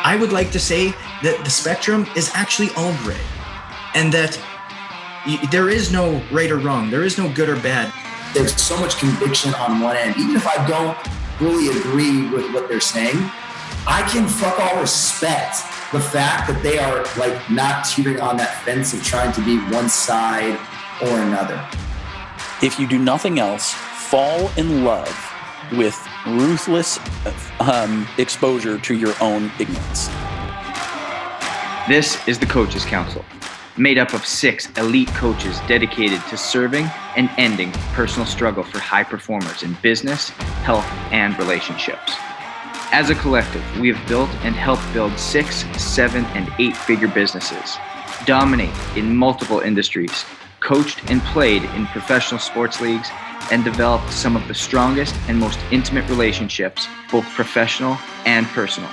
I would like to say that the spectrum is actually all gray, and that there is no right or wrong. There is no good or bad. There's so much conviction on one end. Even if I don't really agree with what they're saying, I can fuck all respect the fact that they are like not teetering on that fence of trying to be one side or another. If you do nothing else, fall in love with ruthless exposure to your own ignorance. This is the Coaches Council, made up of 6 elite coaches dedicated to serving and ending personal struggle for high performers in business, health, and relationships. As a collective, we have built and helped build 6, 7, and 8-figure businesses, dominate in multiple industries, coached and played in professional sports leagues, and developed some of the strongest and most intimate relationships, both professional and personal.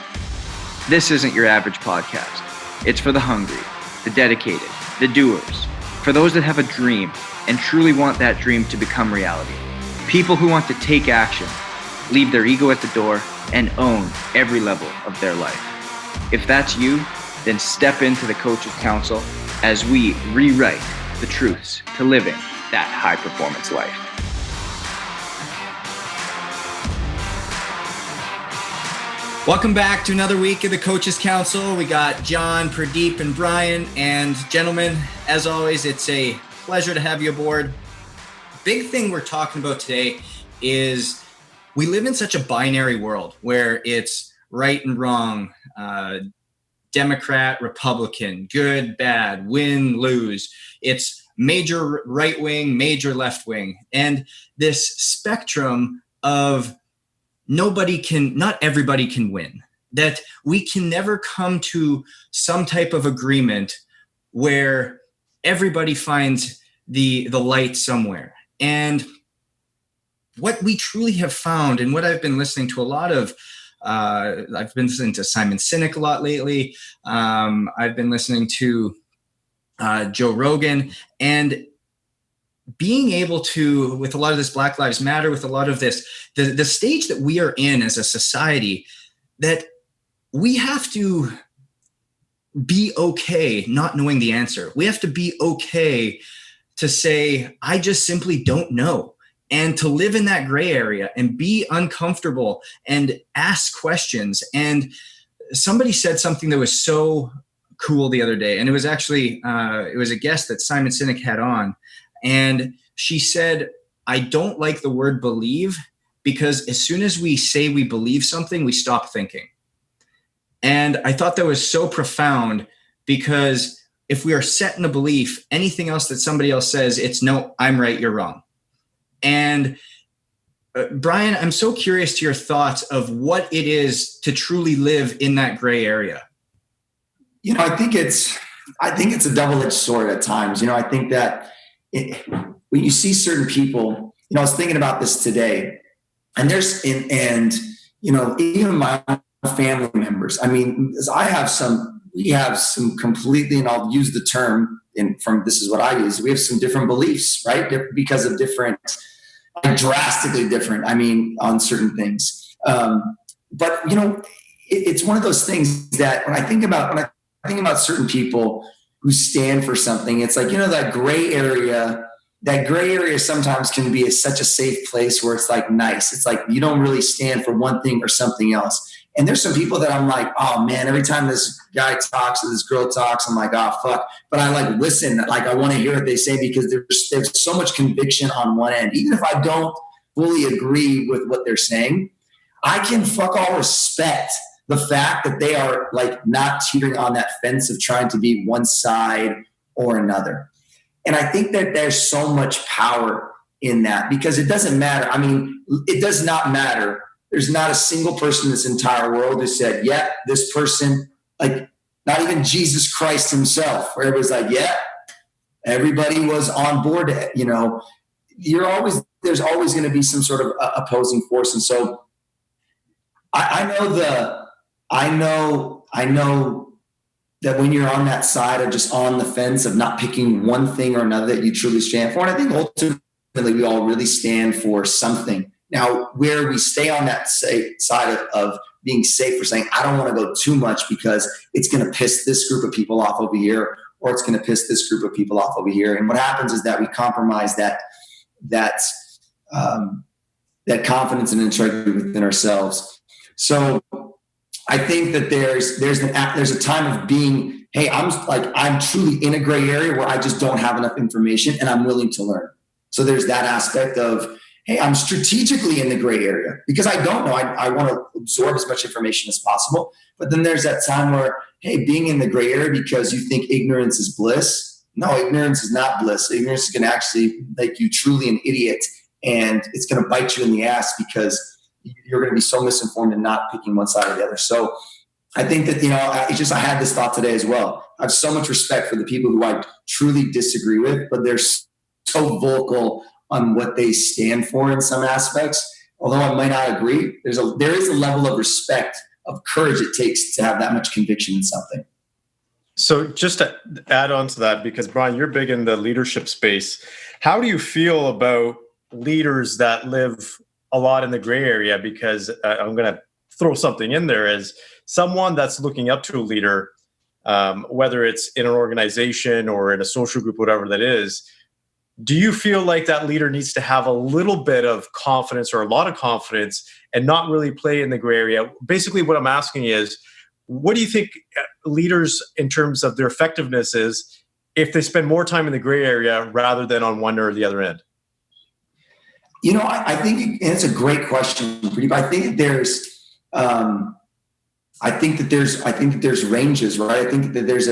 This isn't your average podcast. It's for the hungry, the dedicated, the doers, for those that have a dream and truly want that dream to become reality. People who want to take action, leave their ego at the door, and own every level of their life. If that's you, then step into the Coaches Council as we rewrite the truths to living that high performance life. Welcome back to another week of the Coaches Council. We got John, Pradeep, and Brian. And gentlemen, as always, it's a pleasure to have you aboard. Big thing we're talking about today is we live in such a binary world where it's right and wrong, Democrat, Republican, good, bad, win, lose. It's major right wing, major left wing. And this spectrum of not everybody can win, that we can never come to some type of agreement where everybody finds the light somewhere. And what we truly have found, and what I've been listening to a lot of, I've been listening to Simon Sinek a lot lately. I've been listening to Joe Rogan, and being able to, with a lot of this Black Lives Matter, with a lot of this, the stage that we are in as a society, that we have to be okay not knowing the answer. We have to be okay to say, I just simply don't know. And to live in that gray area and be uncomfortable and ask questions. And somebody said something that was so cool the other day. And it was actually, it was a guest that Simon Sinek had on. And she said, I don't like the word believe, because as soon as we say we believe something, we stop thinking. And I thought that was so profound, because if we are set in a belief, anything else that somebody else says, it's no, I'm right, you're wrong. And Brian, I'm so curious to your thoughts of what it is to truly live in that gray area. You know, I think it's a double-edged sword at times. You know, I think that when you see certain people, you know, I was thinking about this today, and you know, even my family members, I mean, we have some completely, and I'll use the term this is what I use. We have some different beliefs, right? Because of drastically different, I mean, on certain things. But, you know, it's one of those things that when I think about certain people who stand for something, it's like, you know, that gray area sometimes can be such a safe place where it's like nice. It's like you don't really stand for one thing or something else. And there's some people that I'm like, oh man, every time this guy talks or this girl talks, I'm like, oh fuck. But I like listen, like I want to hear what they say, because there's so much conviction on one end. Even if I don't fully agree with what they're saying, I can fuck all respect the fact that they are like not teetering on that fence of trying to be one side or another. And I think that there's so much power in that, because it doesn't matter. I mean, it does not matter. There's not a single person in this entire world who said, yeah, this person, like not even Jesus Christ himself, where it was like, yeah, everybody was on board. You know, there's always going to be some sort of opposing force. And so I know that when you're on that side of just on the fence of not picking one thing or another that you truly stand for, and I think ultimately we all really stand for something Now, where we stay on that side of being safe, we're saying, I don't want to go too much because it's going to piss this group of people off over here, or it's going to piss this group of people off over here. And what happens is that we compromise that confidence and integrity within ourselves. So I think that there's a time of being, hey, I'm truly in a gray area where I just don't have enough information and I'm willing to learn. So there's that aspect of, hey, I'm strategically in the gray area because I don't know. I want to absorb as much information as possible. But then there's that time where, hey, being in the gray area because you think ignorance is bliss. No, ignorance is not bliss. Ignorance is going to actually make you truly an idiot, and it's going to bite you in the ass because you're going to be so misinformed and not picking one side or the other. So I think that, I had this thought today as well. I have so much respect for the people who I truly disagree with, but they're so vocal on what they stand for in some aspects. Although I might not agree, there is a level of respect, of courage it takes to have that much conviction in something. So just to add on to that, because Brian, you're big in the leadership space. How do you feel about leaders that live a lot in the gray area? Because I'm going to throw something in there as someone that's looking up to a leader, whether it's in an organization or in a social group, whatever that is. Do you feel like that leader needs to have a little bit of confidence or a lot of confidence and not really play in the gray area? Basically, what I'm asking is, what do you think leaders in terms of their effectiveness is if they spend more time in the gray area rather than on one or the other end? I think it's a great question. I think that there's ranges, right? I think that there's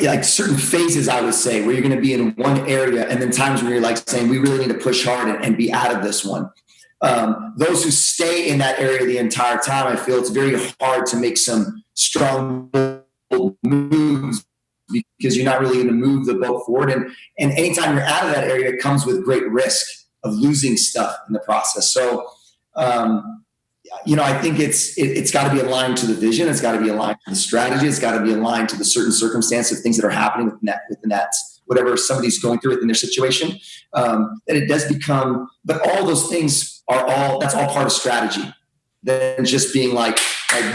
like certain phases, I would say, where you're going to be in one area, and then times where you're like saying, we really need to push hard and be out of this one. Those who stay in that area the entire time, I feel it's very hard to make some strong moves because you're not really going to move the boat forward. And anytime you're out of that area, it comes with great risk of losing stuff in the process. So, I think it's got to be aligned to the vision. It's got to be aligned to the strategy. It's got to be aligned to the certain circumstance of things that are happening within that whatever somebody's going through within their situation. That it does become, but all those things that's all part of strategy. Then just being like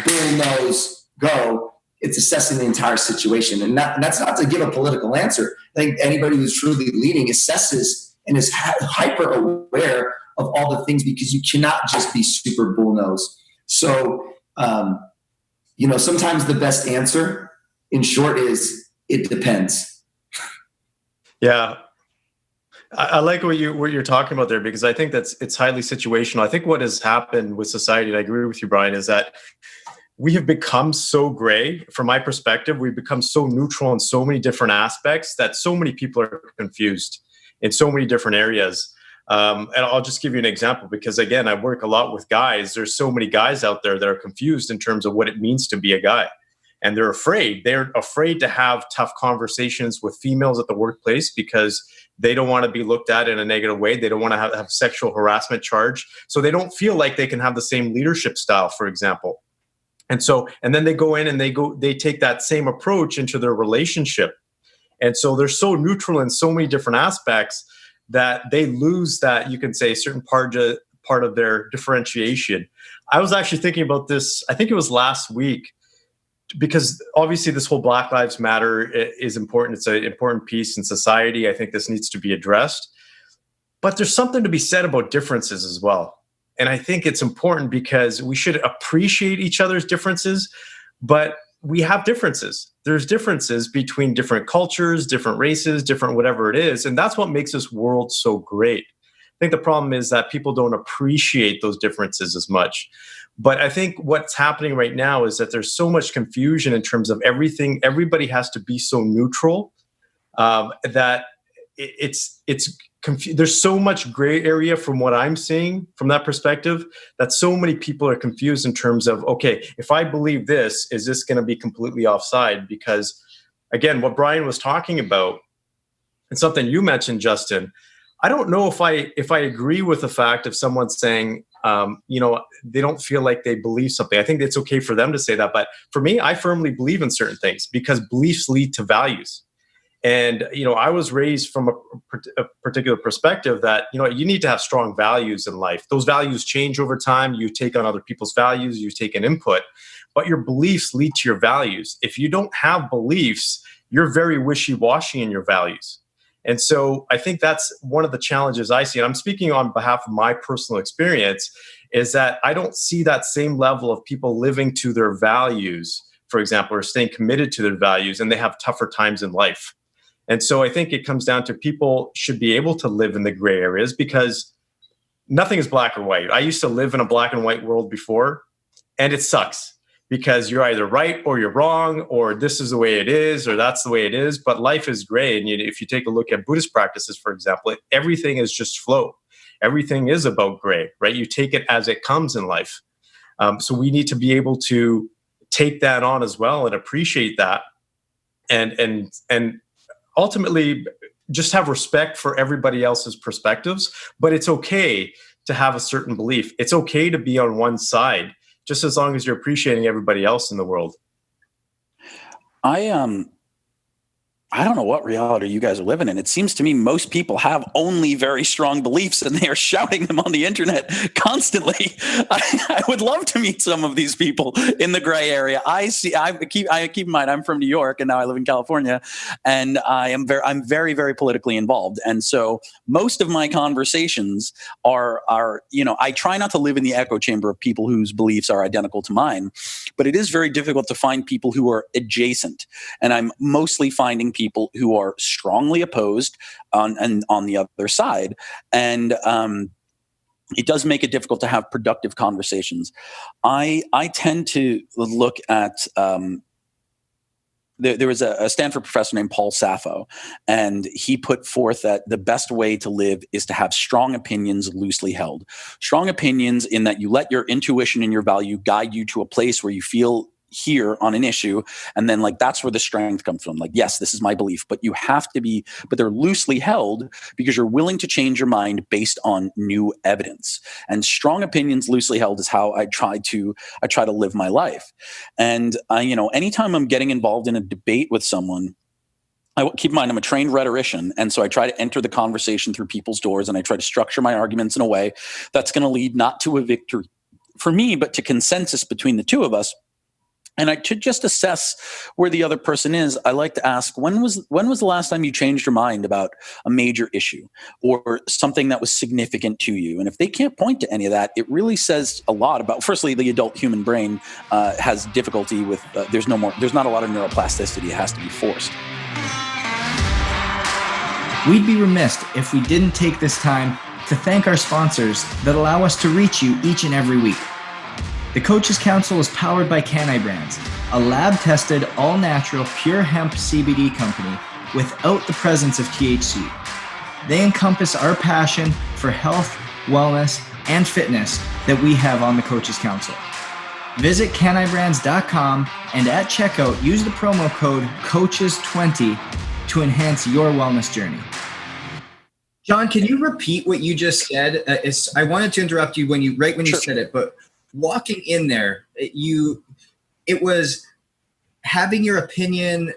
bull nose, go. It's assessing the entire situation. And that's not to give a political answer. I think anybody who's truly leading assesses and is hyper aware of all the things, because you cannot just be super bullnose. So, sometimes the best answer in short is it depends. Yeah. I like what you're talking about there, because I think it's highly situational. I think what has happened with society, and I agree with you, Brian, is that we have become so gray. From my perspective, we've become so neutral in so many different aspects that so many people are confused in so many different areas. And I'll just give you an example, because again, I work a lot with guys. There's so many guys out there that are confused in terms of what it means to be a guy. And they're afraid. They're afraid to have tough conversations with females at the workplace because they don't want to be looked at in a negative way. They don't want to have sexual harassment charge. So they don't feel like they can have the same leadership style, for example. And then they go in and they take that same approach into their relationship. And so they're so neutral in so many different aspects that they lose that, you can say, certain part of their differentiation. I was actually thinking about this, I think it was last week, because obviously this whole Black Lives Matter is important. It's an important piece in society. I think this needs to be addressed. But there's something to be said about differences as well. And I think it's important because we should appreciate each other's differences, but we have differences. There's differences between different cultures, different races, different whatever it is. And that's what makes this world so great. I think the problem is that people don't appreciate those differences as much. But I think what's happening right now is that there's so much confusion in terms of everything. Everybody has to be so neutral that there's so much gray area from what I'm seeing from that perspective, that so many people are confused in terms of, okay, if I believe this, is this going to be completely offside? Because again, what Brian was talking about, and something you mentioned, Justin, I don't know if I agree with the fact of someone saying, they don't feel like they believe something. I think it's okay for them to say that. But for me, I firmly believe in certain things because beliefs lead to values. And, I was raised from a particular perspective that, you need to have strong values in life. Those values change over time. You take on other people's values, you take an input, but your beliefs lead to your values. If you don't have beliefs, you're very wishy-washy in your values. And so I think that's one of the challenges I see. And I'm speaking on behalf of my personal experience, is that I don't see that same level of people living to their values, for example, or staying committed to their values, and they have tougher times in life. And so I think it comes down to people should be able to live in the gray areas, because nothing is black or white. I used to live in a black and white world before, and it sucks because you're either right or you're wrong, or this is the way it is, or that's the way it is. But life is gray. And if you take a look at Buddhist practices, for example, everything is just flow. Everything is about gray, right? You take it as it comes in life. So we need to be able to take that on as well and appreciate that, and ultimately just have respect for everybody else's perspectives. But it's okay to have a certain belief. It's okay to be on one side, just as long as you're appreciating everybody else in the world. I don't know what reality you guys are living in. It seems to me most people have only very strong beliefs, and they are shouting them on the internet constantly. I would love to meet some of these people in the gray area. I keep in mind, I'm from New York and now I live in California, and I'm very, very politically involved. And so most of my conversations are, I try not to live in the echo chamber of people whose beliefs are identical to mine, but it is very difficult to find people who are adjacent. And I'm mostly finding people who are strongly opposed on the other side. And it does make it difficult to have productive conversations. I tend to look at, there was a Stanford professor named Paul Sappho, and he put forth that the best way to live is to have strong opinions loosely held. Strong opinions in that you let your intuition and your value guide you to a place where you feel here on an issue, and then that's where the strength comes from. Yes, this is my belief, but they're loosely held because you're willing to change your mind based on new evidence. And strong opinions loosely held is how I try to live my life. And anytime I'm getting involved in a debate with someone, keep in mind, I'm a trained rhetorician, and so I try to enter the conversation through people's doors, and I try to structure my arguments in a way that's going to lead not to a victory for me, but to consensus between the two of us. And to just assess where the other person is, I like to ask, when was the last time you changed your mind about a major issue or something that was significant to you? And if they can't point to any of that, it really says a lot about, firstly, the adult human brain has difficulty with, there's not a lot of neuroplasticity. It has to be forced. We'd be remiss if we didn't take this time to thank our sponsors that allow us to reach you each and every week. The Coaches Council is powered by Canai Brands, a lab-tested, all-natural, pure hemp CBD company without the presence of THC. They encompass our passion for health, wellness, and fitness that we have on the Coaches Council. Visit canaibrands.com and at checkout, use the promo code COACHES20 to enhance your wellness journey. John, can you repeat what you just said? I wanted to interrupt you when you said it, but walking in there, it was having your opinion.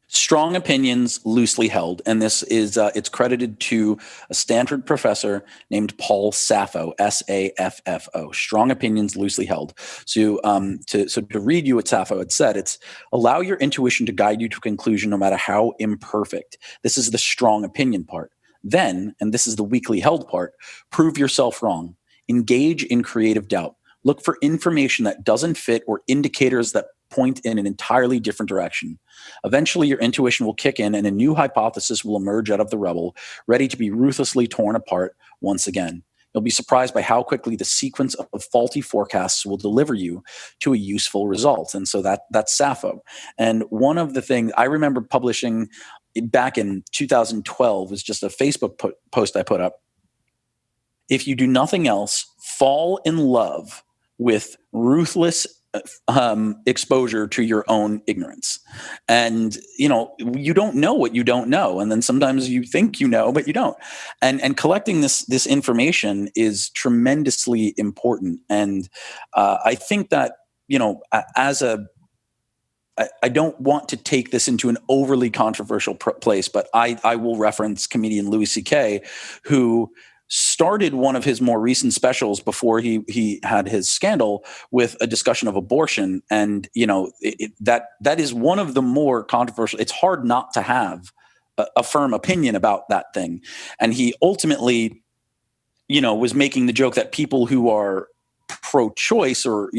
Strong opinions loosely held. And this is, it's credited to a Stanford professor named Paul Sappho, Saffo. Strong opinions loosely held. So to read you what Sappho had said, it's allow your intuition to guide you to a conclusion no matter how imperfect. This is the strong opinion part. Then, and this is the weakly held part, prove yourself wrong. Engage in creative doubt. Look for information that doesn't fit or indicators that point in an entirely different direction. Eventually, your intuition will kick in and a new hypothesis will emerge out of the rubble, ready to be ruthlessly torn apart once again. You'll be surprised by how quickly the sequence of faulty forecasts will deliver you to a useful result. And so that's Sappho. And one of the things I remember publishing back in 2012 was just a Facebook post I put up. If you do nothing else, fall in love with ruthless exposure to your own ignorance. And, you don't know what you don't know. And then sometimes you think you know, but you don't. And collecting this information is tremendously important. And I think that, as I don't want to take this into an overly controversial place, but I will reference comedian Louis C.K., who started one of his more recent specials before he had his scandal with a discussion of abortion. And, that is one of the more controversial. It's hard not to have a firm opinion about that thing. And he ultimately, was making the joke that people who are pro-choice or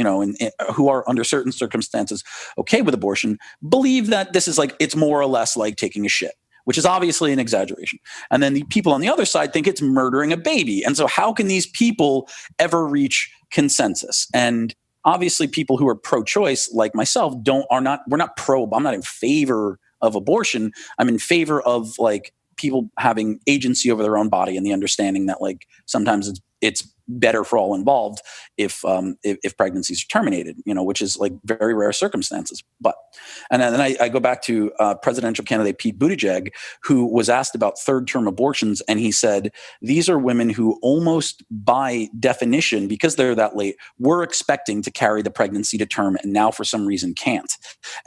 who are under certain circumstances okay with abortion believe that this is like, it's more or less like taking a shit, which is obviously an exaggeration. And then the people on the other side think it's murdering a baby. And so how can these people ever reach consensus? And obviously people who are pro-choice like myself we're not I'm not in favor of abortion. I'm in favor of like people having agency over their own body and the understanding that like sometimes it's better for all involved if pregnancies are terminated, which is like very rare circumstances. And then I go back to presidential candidate Pete Buttigieg, who was asked about third-term abortions, and he said these are women who almost by definition, because they're that late, were expecting to carry the pregnancy to term, and now for some reason can't.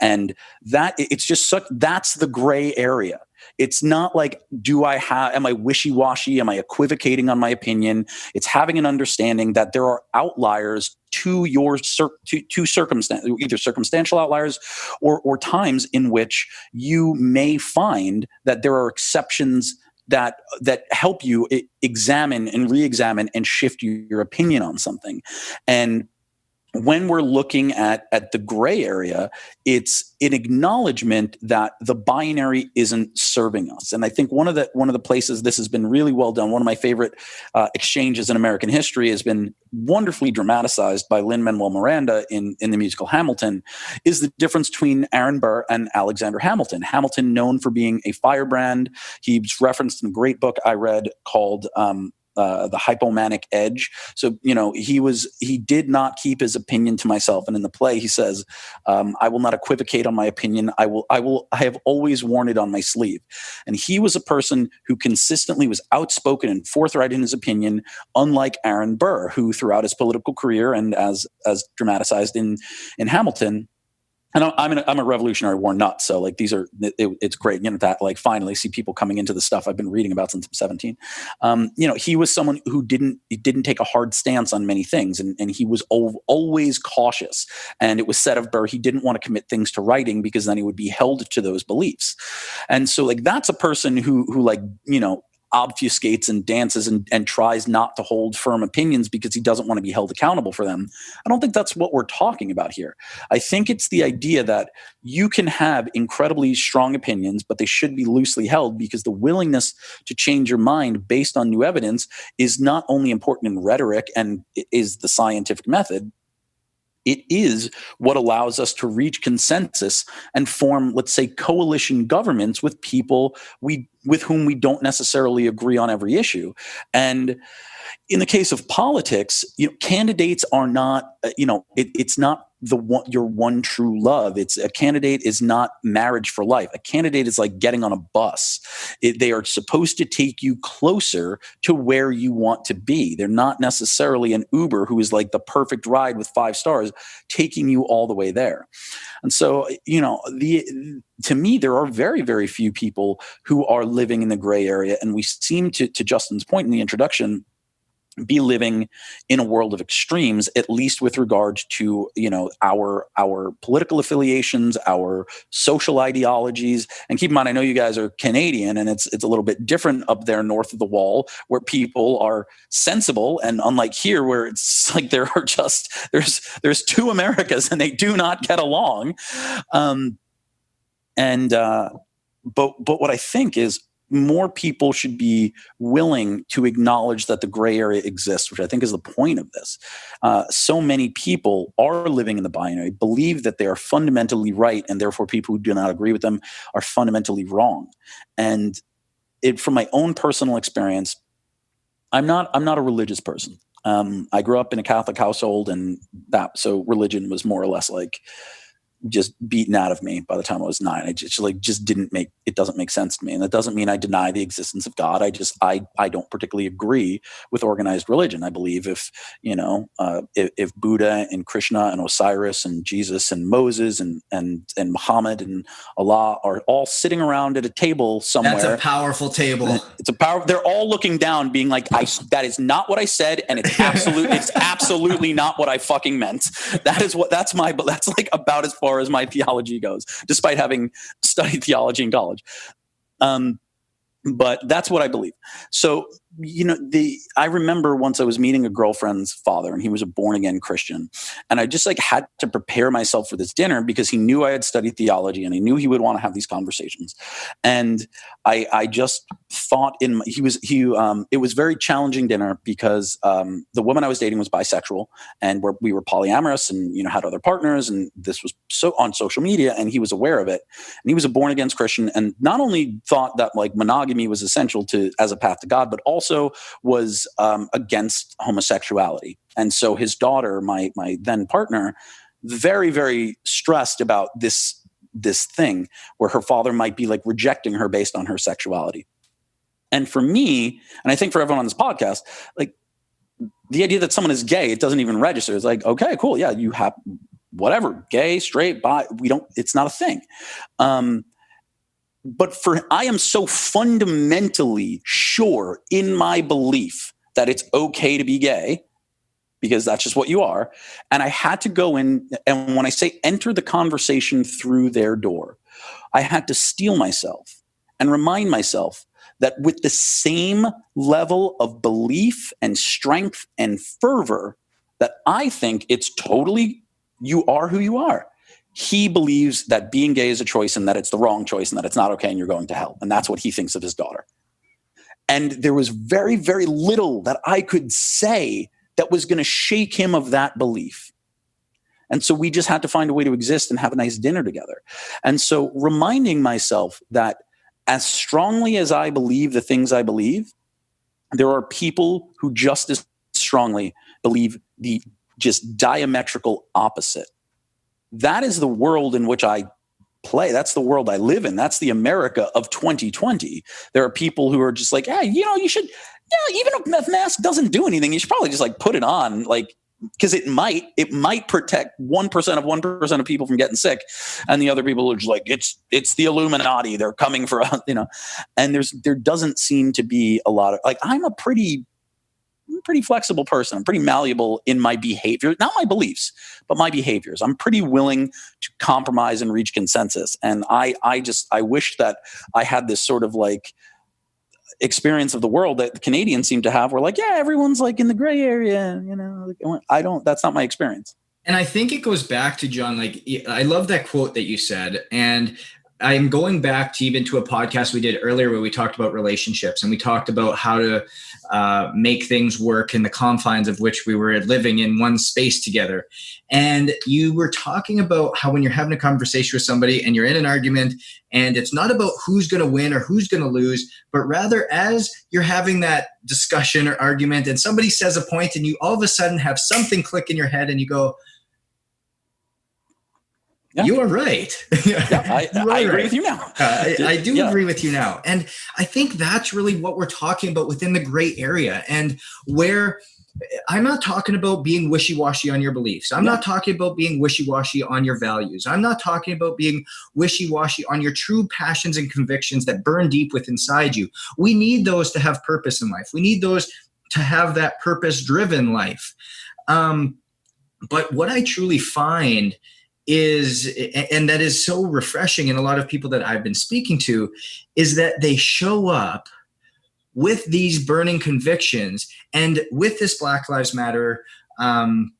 And that's the gray area. It's not like, am I wishy-washy? Am I equivocating on my opinion? It's having an understanding that there are outliers to your circumstance, either circumstantial outliers or times in which you may find that there are exceptions that help you examine and re-examine and shift your opinion on something. And when we're looking at the gray area, it's an acknowledgement that the binary isn't serving us. And I think one of the places this has been really well done, one of my favorite exchanges in American history, has been wonderfully dramatized by Lin-Manuel Miranda in the musical Hamilton, is the difference between Aaron Burr and Alexander Hamilton. Hamilton, known for being a firebrand. He's referenced in a great book I read called The Hypomanic Edge. So, he did not keep his opinion to myself. And in the play, he says, I will not equivocate on my opinion. I have always worn it on my sleeve. And he was a person who consistently was outspoken and forthright in his opinion, unlike Aaron Burr, who throughout his political career and as dramatized in Hamilton. And I'm a Revolutionary War nut, so like it's great, that like finally see people coming into the stuff I've been reading about since I'm 17. He was someone who didn't take a hard stance on many things, and he was always cautious. And it was said of Burr, he didn't want to commit things to writing because then he would be held to those beliefs. And so like that's a person who obfuscates and dances and tries not to hold firm opinions because he doesn't want to be held accountable for them. I don't think that's what we're talking about here. I think it's the idea that you can have incredibly strong opinions, but they should be loosely held, because the willingness to change your mind based on new evidence is not only important in rhetoric and is the scientific method. It is what allows us to reach consensus and form, let's say, coalition governments with people with whom we don't necessarily agree on every issue. And in the case of politics, candidates are not, it's not your one true love. A candidate is not marriage for life. A candidate is like getting on a bus. They are supposed to take you closer to where you want to be. They're not necessarily an Uber who is like the perfect ride with 5 stars, taking you all the way there. And so, to me, there are very, very few people who are living in the gray area. And we seem to Justin's point in the introduction, be living in a world of extremes, at least with regard to, our political affiliations, our social ideologies. And keep in mind, I know you guys are Canadian, and it's a little bit different up there north of the wall, where people are sensible, and unlike here, where it's like there's 2 Americas and they do not get along. But what I think is, more people should be willing to acknowledge that the gray area exists, which I think is the point of this. So many people are living in the binary, believe that they are fundamentally right, and therefore people who do not agree with them are fundamentally wrong. And from my own personal experience, I'm not a religious person. I grew up in a Catholic household, and so religion was more or less like just beaten out of me by the time I was 9. It just doesn't make sense to me. And that doesn't mean I deny the existence of God. I don't particularly agree with organized religion. I believe if Buddha and Krishna and Osiris and Jesus and Moses and Muhammad and Allah are all sitting around at a table somewhere. That's a powerful table. They're all looking down being like, that is not what I said. And it's absolutely not what I fucking meant. That's like about as far as my theology goes, despite having studied theology in college. But that's what I believe. So, I remember once I was meeting a girlfriend's father, and he was a born again Christian. And I just had to prepare myself for this dinner because he knew I had studied theology and I knew he would want to have these conversations. And I just thought it was very challenging dinner because the woman I was dating was bisexual, and we were polyamorous and, had other partners. And this was so on social media, and he was aware of it. And he was a born again Christian, and not only thought that monogamy was essential as a path to God, but also was against homosexuality. And so his daughter, my then partner, very, very stressed about this thing where her father might be rejecting her based on her sexuality. And for me, and I think for everyone on this podcast, the idea that someone is gay, it doesn't even register. It's okay, cool. Yeah, you have whatever, gay, straight, bi, it's not a thing. But I am so fundamentally sure in my belief that it's okay to be gay, because that's just what you are. And I had to go in, and when I say enter the conversation through their door, I had to steel myself and remind myself that with the same level of belief and strength and fervor that I think it's totally, you are who you are. He believes that being gay is a choice and that it's the wrong choice and that it's not okay and you're going to hell. And that's what he thinks of his daughter. And there was very, very little that I could say that was going to shake him of that belief. And so we just had to find a way to exist and have a nice dinner together. And so reminding myself that as strongly as I believe the things I believe, there are people who just as strongly believe the just diametrical opposite. That is the world in which I play. That's the world I live in. That's the America of 2020. There are people who are just you should, even if mask doesn't do anything, you should probably just put it on, because it might protect 1% of 1% of people from getting sick. And the other people are just it's the Illuminati. They're coming for us, and there doesn't seem to be a lot of, I'm a pretty flexible person. I'm pretty malleable in my behavior, not my beliefs, but my behaviors. I'm pretty willing to compromise and reach consensus. And I wish that I had this sort of experience of the world that the Canadians seem to have, where everyone's in the gray area, that's not my experience. And I think it goes back to, John, I love that quote that you said. And I'm going back to even to a podcast we did earlier where we talked about relationships, and we talked about how to make things work in the confines of which we were living in one space together. And you were talking about how when you're having a conversation with somebody and you're in an argument, and it's not about who's going to win or who's going to lose, but rather as you're having that discussion or argument and somebody says a point and you all of a sudden have something click in your head and you go, yeah. You are right. Yeah, I agree with you now. I do agree with you now. And I think that's really what we're talking about within the gray area, and where I'm not talking about being wishy-washy on your beliefs. I'm not talking about being wishy-washy on your values. I'm not talking about being wishy-washy on your true passions and convictions that burn deep within inside you. We need those to have purpose in life. We need those to have that purpose-driven life. But what I truly find is, and that is so refreshing in a lot of people that I've been speaking to, is that they show up with these burning convictions, and with this Black Lives Matter time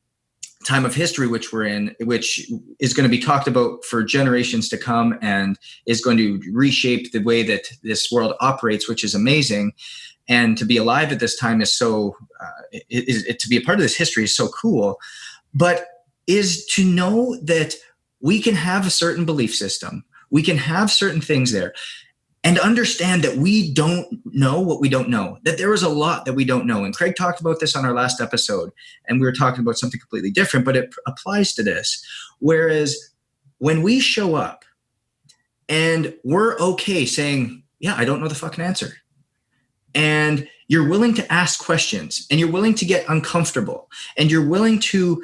of history, which we're in, which is going to be talked about for generations to come and is going to reshape the way that this world operates, which is amazing. And to be alive at this time is so, to be a part of this history is so cool. But is to know that we can have a certain belief system. We can have certain things there, and understand that we don't know what we don't know, that there is a lot that we don't know. And Craig talked about this on our last episode, and we were talking about something completely different, but it applies to this. Whereas when we show up and we're okay saying, yeah, I don't know the fucking answer, and you're willing to ask questions, and you're willing to get uncomfortable, and you're willing to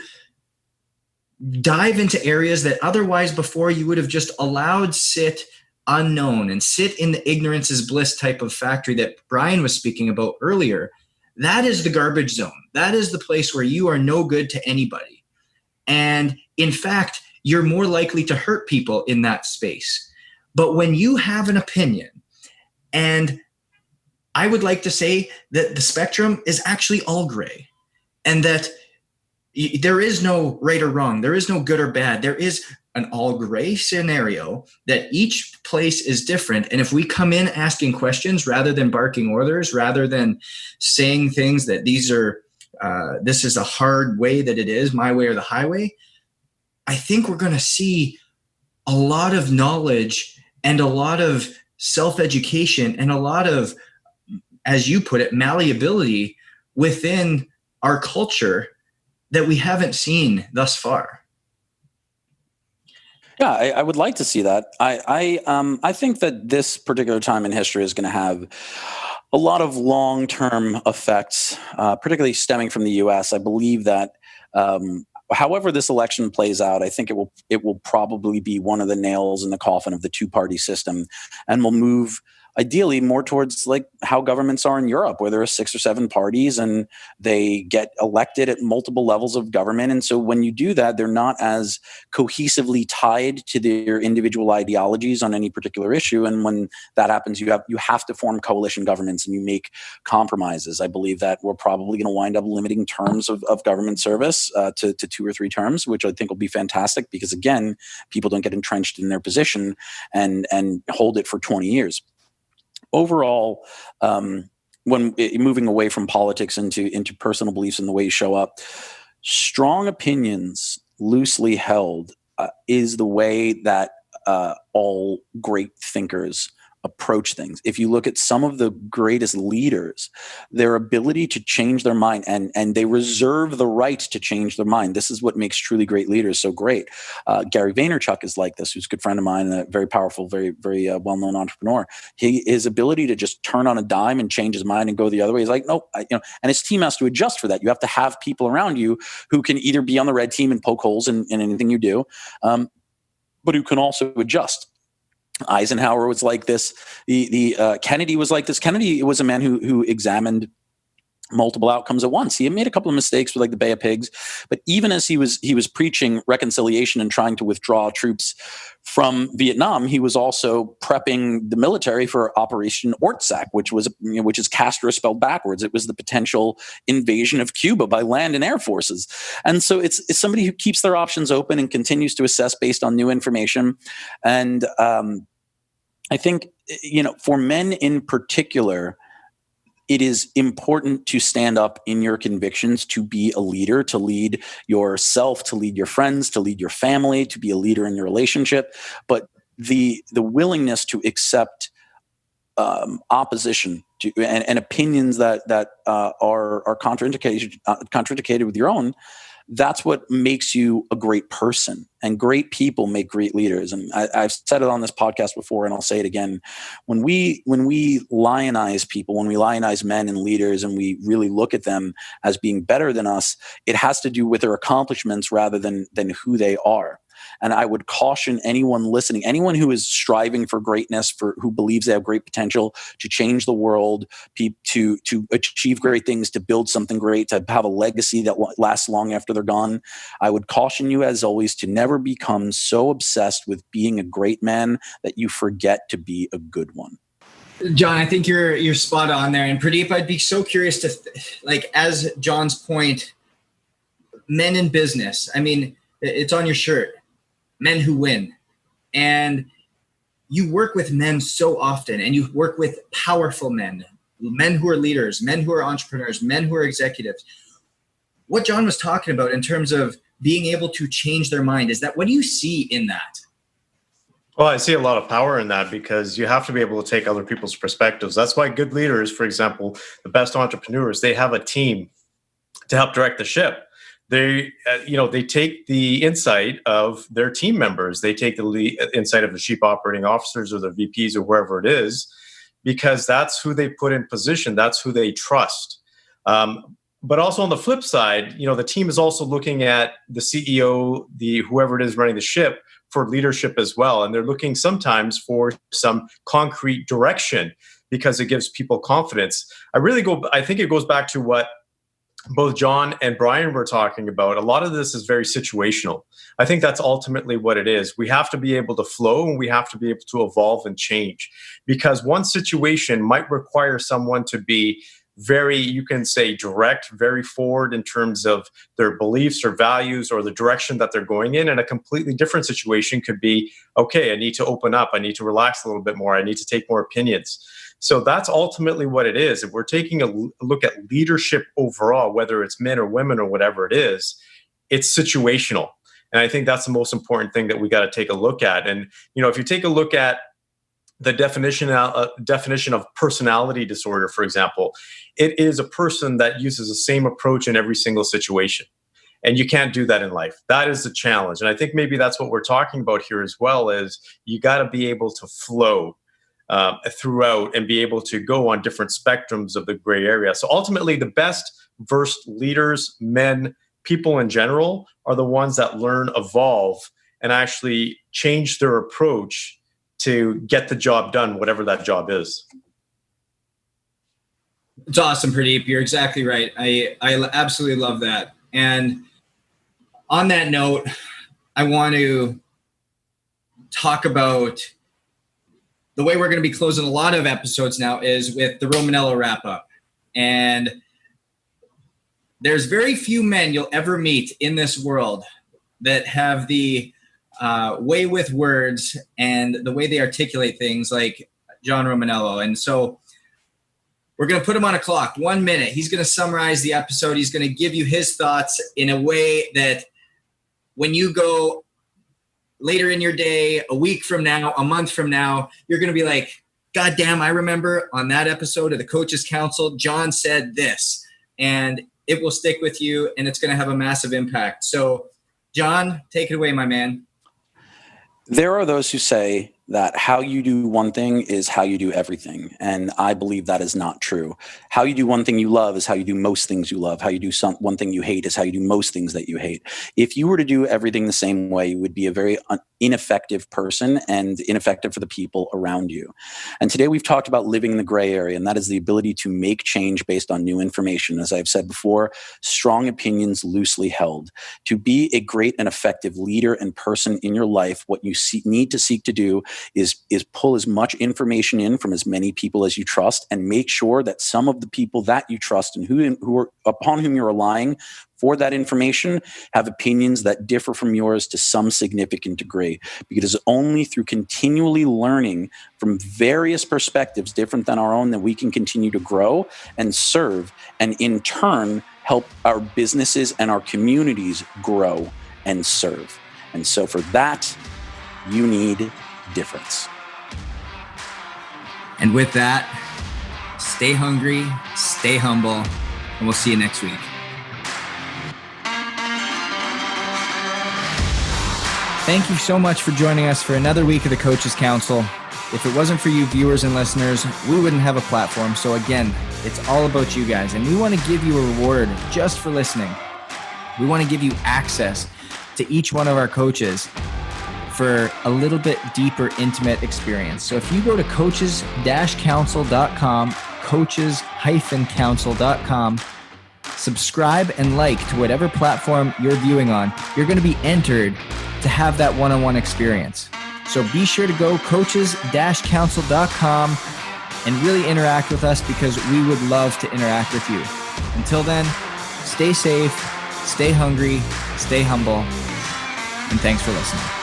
dive into areas that otherwise before you would have just allowed sit unknown and sit in the ignorance is bliss type of factory that Brian was speaking about earlier, that is the garbage zone. That is the place where you are no good to anybody. And in fact, you're more likely to hurt people in that space. But when you have an opinion, and I would like to say that the spectrum is actually all gray, and that there is no right or wrong. There is no good or bad. There is an all gray scenario that each place is different. And if we come in asking questions rather than barking orders, rather than saying things that this is a hard way that it is, my way or the highway, I think we're going to see a lot of knowledge and a lot of self-education and a lot of, as you put it, malleability within our culture that we haven't seen thus far. Yeah, I would like to see that. I think that this particular time in history is going to have a lot of long-term effects, particularly stemming from the U.S. I believe that however this election plays out, I think it will probably be one of the nails in the coffin of the two-party system, and will move ideally more towards like how governments are in Europe, where there are 6 or 7 parties and they get elected at multiple levels of government. And so when you do that, they're not as cohesively tied to their individual ideologies on any particular issue. And when that happens, you have to form coalition governments and you make compromises. I believe that we're probably going to wind up limiting terms of government service to 2 or 3 terms, which I think will be fantastic because, again, people don't get entrenched in their position and hold it for 20 years. Overall, when moving away from politics into personal beliefs and the way you show up, strong opinions, loosely held, is the way that all great thinkers approach things. If you look at some of the greatest leaders, their ability to change their mind, and they reserve the right to change their mind. This is what makes truly great leaders so great. Gary Vaynerchuk is like this, who's a good friend of mine, and a very powerful, very, very well-known entrepreneur. His ability to just turn on a dime and change his mind and go the other way is like, nope, and his team has to adjust for that. You have to have people around you who can either be on the red team and poke holes in anything you do, but who can also adjust. Eisenhower was like this. Kennedy was like this. Kennedy was a man who examined multiple outcomes at once. He had made a couple of mistakes with like the Bay of Pigs, but even as he was preaching reconciliation and trying to withdraw troops from Vietnam, he was also prepping the military for Operation Ortsac, which is Castro spelled backwards. It was the potential invasion of Cuba by land and air forces. And so it's somebody who keeps their options open and continues to assess based on new information. And I think, for men in particular, it is important to stand up in your convictions, to be a leader, to lead yourself, to lead your friends, to lead your family, to be a leader in your relationship. But the willingness to accept opposition to and opinions that are contraindicated with your own, that's what makes you a great person. And great people make great leaders. And I've said it on this podcast before, and I'll say it again. When we lionize people, when we lionize men and leaders, and we really look at them as being better than us, it has to do with their accomplishments rather than who they are. And I would caution anyone listening, anyone who is striving for greatness, who believes they have great potential to change the world, to achieve great things, to build something great, to have a legacy that lasts long after they're gone. I would caution you, as always, to never become so obsessed with being a great man that you forget to be a good one. John, I think you're spot on there. And Pradeep, I'd be so curious to, as John's point, men in business. I mean, it's on your shirt. Men who win. And you work with men so often, and you work with powerful men who are leaders, men who are entrepreneurs, men who are executives. What John was talking about in terms of being able to change their mind, what do you see in that? Well, I see a lot of power in that, because you have to be able to take other people's perspectives. That's why good leaders, for example, the best entrepreneurs, they have a team to help direct the ship. they take the insight of their team members. They take the insight of the chief operating officers or the VPs or wherever it is, because that's who they put in position. That's who they trust. But also on the flip side, the team is also looking at the CEO, whoever it is running the ship, for leadership as well. And they're looking sometimes for some concrete direction because it gives people confidence. I think it goes back to what both John and Brian were talking about. A lot of this is very situational. I think that's ultimately what it is. We have to be able to flow, and we have to be able to evolve and change, because one situation might require someone to be very, you can say, direct, very forward in terms of their beliefs or values or the direction that they're going in. And a completely different situation could be, okay, I need to open up. I need to relax a little bit more. I need to take more opinions. So that's ultimately what it is. If we're taking a look at leadership overall, whether it's men or women or whatever it is, it's situational. And I think that's the most important thing that we got to take a look at. And, if you take a look at the definition of personality disorder, for example, it is a person that uses the same approach in every single situation. And you can't do that in life. That is the challenge. And I think maybe that's what we're talking about here as well, is you got to be able to flow throughout and be able to go on different spectrums of the gray area. So ultimately, the best versed leaders, men, people in general, are the ones that learn, evolve, and actually change their approach to get the job done, whatever that job is. It's awesome, Pradeep. You're exactly right. I absolutely love that. And on that note, I want to talk about the way we're going to be closing a lot of episodes now is with the Romanello wrap-up. And there's very few men you'll ever meet in this world that have the way with words and the way they articulate things like John Romanello. And so we're going to put him on a clock, 1 minute. He's going to summarize the episode. He's going to give you his thoughts in a way that when you go later in your day, a week from now, a month from now, you're going to be like, God damn, I remember on that episode of the Coaches Council, John said this, and it will stick with you and it's going to have a massive impact. So John, take it away, my man. There are those who say that how you do one thing is how you do everything. And I believe that is not true. How you do one thing you love is how you do most things you love. How you do one thing you hate is how you do most things that you hate. If you were to do everything the same way, you would be a very ineffective person and ineffective for the people around you. And today we've talked about living in the gray area, and that is the ability to make change based on new information. As I've said before, strong opinions loosely held. To be a great and effective leader and person in your life, what you need to seek to do is pull as much information in from as many people as you trust, and make sure that some of the people that you trust and who are upon whom you're relying for that information have opinions that differ from yours to some significant degree. Because it's only through continually learning from various perspectives different than our own that we can continue to grow and serve, and in turn help our businesses and our communities grow and serve. And so for that, you need difference. And with that, stay hungry, stay humble, and we'll see you next week. Thank you so much for joining us for another week of the Coaches Council. If it wasn't for you viewers and listeners, we wouldn't have a platform. So again, it's all about you guys. And we want to give you a reward just for listening. We want to give you access to each one of our coaches for a little bit deeper, intimate experience. So if you go to coaches-council.com, coaches-council.com, subscribe and like to whatever platform you're viewing on, you're going to be entered to have that one-on-one experience. So be sure to go coaches-council.com and really interact with us, because we would love to interact with you. Until then, stay safe, stay hungry, stay humble, and thanks for listening.